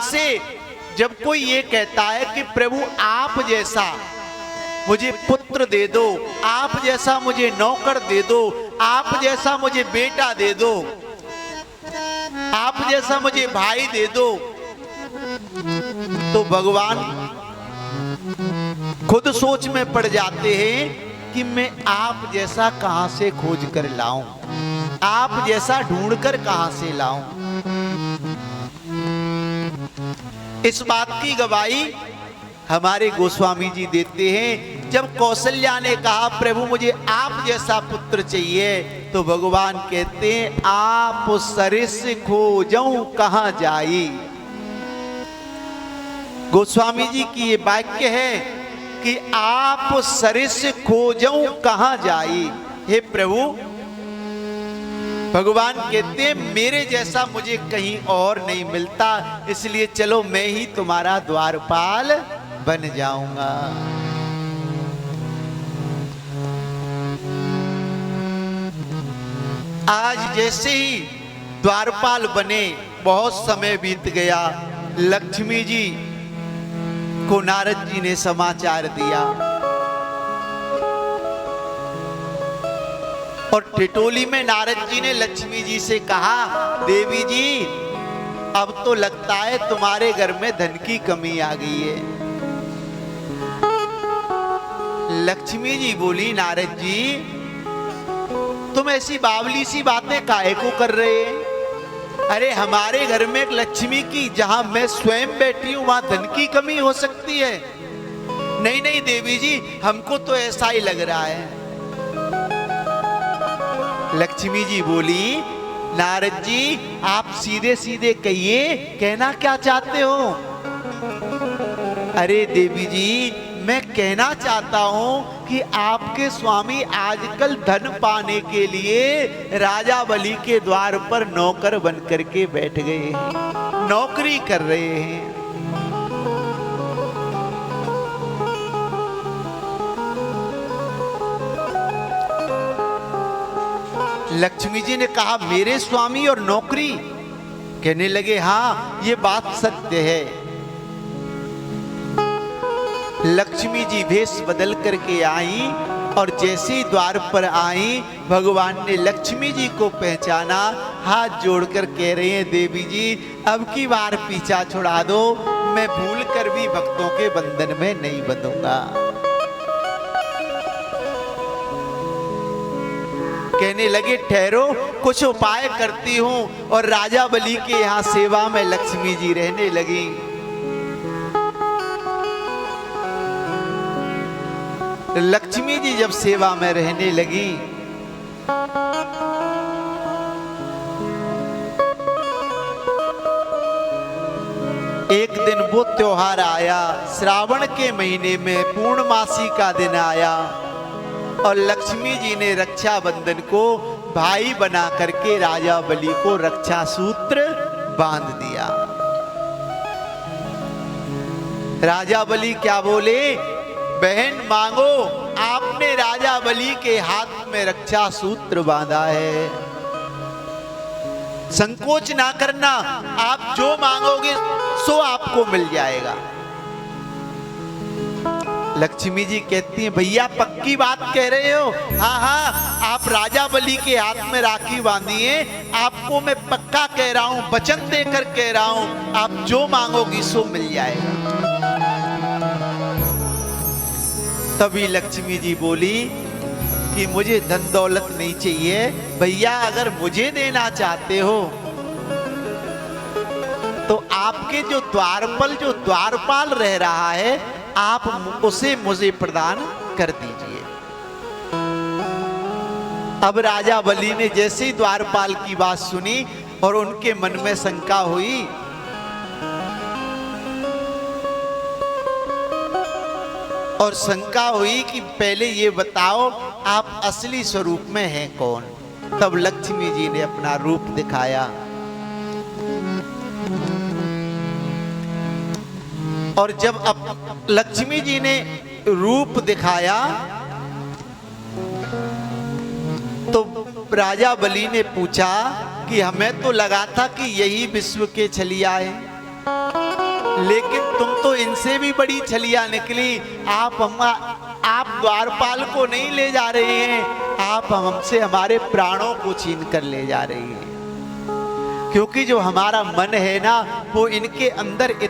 से जब कोई ये कहता है कि प्रभु आप जैसा मुझे पुत्र दे दो, आप जैसा मुझे नौकर दे दो, आप जैसा मुझे बेटा दे दो, आप जैसा मुझे भाई दे दो, तो भगवान खुद सोच में पड़ जाते हैं कि मैं आप जैसा कहां से खोज कर लाऊं, आप जैसा ढूंढ कर कहां से लाऊं। इस बात की गवाही हमारे गोस्वामी जी देते हैं। जब कौशल्या ने कहा प्रभु मुझे आप जैसा पुत्र चाहिए, तो भगवान कहते हैं आप सरिस खोजऊं कहां जाई। गोस्वामी जी की ये वाक्य है कि आप सरिस खोजऊं कहां जाई। हे प्रभु, भगवान कहते हैं मेरे जैसा मुझे कहीं और नहीं मिलता, इसलिए चलो मैं ही तुम्हारा द्वारपाल बन जाऊंगा। आज जैसे ही द्वारपाल बने, बहुत समय बीत गया। लक्ष्मी जी को नारद जी ने समाचार दिया और टिटोली में नारद जी ने लक्ष्मी जी से कहा, देवी जी अब तो लगता है तुम्हारे घर में धन की कमी आ गई है। लक्ष्मी जी बोली, नारद जी तुम ऐसी बावली सी बातें काहे को कर रहे हैं? अरे हमारे घर में एक लक्ष्मी की, जहां मैं स्वयं बैठी हूं वहां धन की कमी हो सकती है? नहीं नहीं देवी जी, हमको तो ऐसा ही लग रहा है। लक्ष्मी जी बोली, नारद जी आप सीधे सीधे कहिए, कहना क्या चाहते हो? अरे देवी जी, मैं कहना चाहता हूं कि आपके स्वामी आजकल धन पाने के लिए राजा बलि के द्वार पर नौकर बन करके बैठ गए हैं, नौकरी कर रहे हैं। लक्ष्मी जी ने कहा, मेरे स्वामी और नौकरी? कहने लगे, हाँ ये बात सत्य है। लक्ष्मी जी भेष बदल करके आई और जैसे ही द्वार पर आई, भगवान ने लक्ष्मी जी को पहचाना, हाथ जोड़कर कह रहे हैं, देवी जी अब की बार पीछा छुड़ा दो, मैं भूल कर भी भक्तों के बंधन में नहीं बंधूंगा। कहने लगे, ठहरो कुछ उपाय करती हूं, और राजा बलि के यहां सेवा में लक्ष्मी जी रहने लगी। लक्ष्मी जी जब सेवा में रहने लगी, एक दिन वो त्योहार आया, श्रावण के महीने में पूर्णमासी का दिन आया, और लक्ष्मी जी ने रक्षाबंधन को भाई बना करके राजा बलि को रक्षा सूत्र बांध दिया। राजा बलि क्या बोले, बहन मांगो, आपने राजा बलि के हाथ में रक्षा सूत्र बांधा है, संकोच ना करना, आप जो मांगोगे सो आपको मिल जाएगा। लक्ष्मी जी कहती हैं, भैया पक्की बात कह रहे हो? हाँ हाँ, आप राजा बलि के हाथ में राखी बांधिए, आपको मैं पक्का कह रहा हूं, वचन देकर कह रहा हूं, आप जो मांगोगी सो मिल जाएगा। तभी लक्ष्मी जी बोली कि मुझे धन दौलत नहीं चाहिए, भैया अगर मुझे देना चाहते हो तो आपके जो द्वारपाल रह रहा है, आप उसे मुझे प्रदान कर दीजिए। अब राजा बलि ने जैसे ही द्वारपाल की बात सुनी और उनके मन में शंका हुई, और शंका हुई कि पहले ये बताओ आप असली स्वरूप में हैं कौन। तब लक्ष्मी जी ने अपना रूप दिखाया, और जब अब लक्ष्मी जी ने रूप दिखाया तो राजा बलि ने पूछा कि हमें तो लगा था कि यही विश्व के छलिया है, लेकिन तुम तो इनसे भी बड़ी छलिया निकली। आप द्वारपाल को नहीं ले जा रहे हैं, आप हमसे हमारे प्राणों को छीन कर ले जा रही हैं। क्योंकि जो हमारा मन है ना, वो इनके अंदर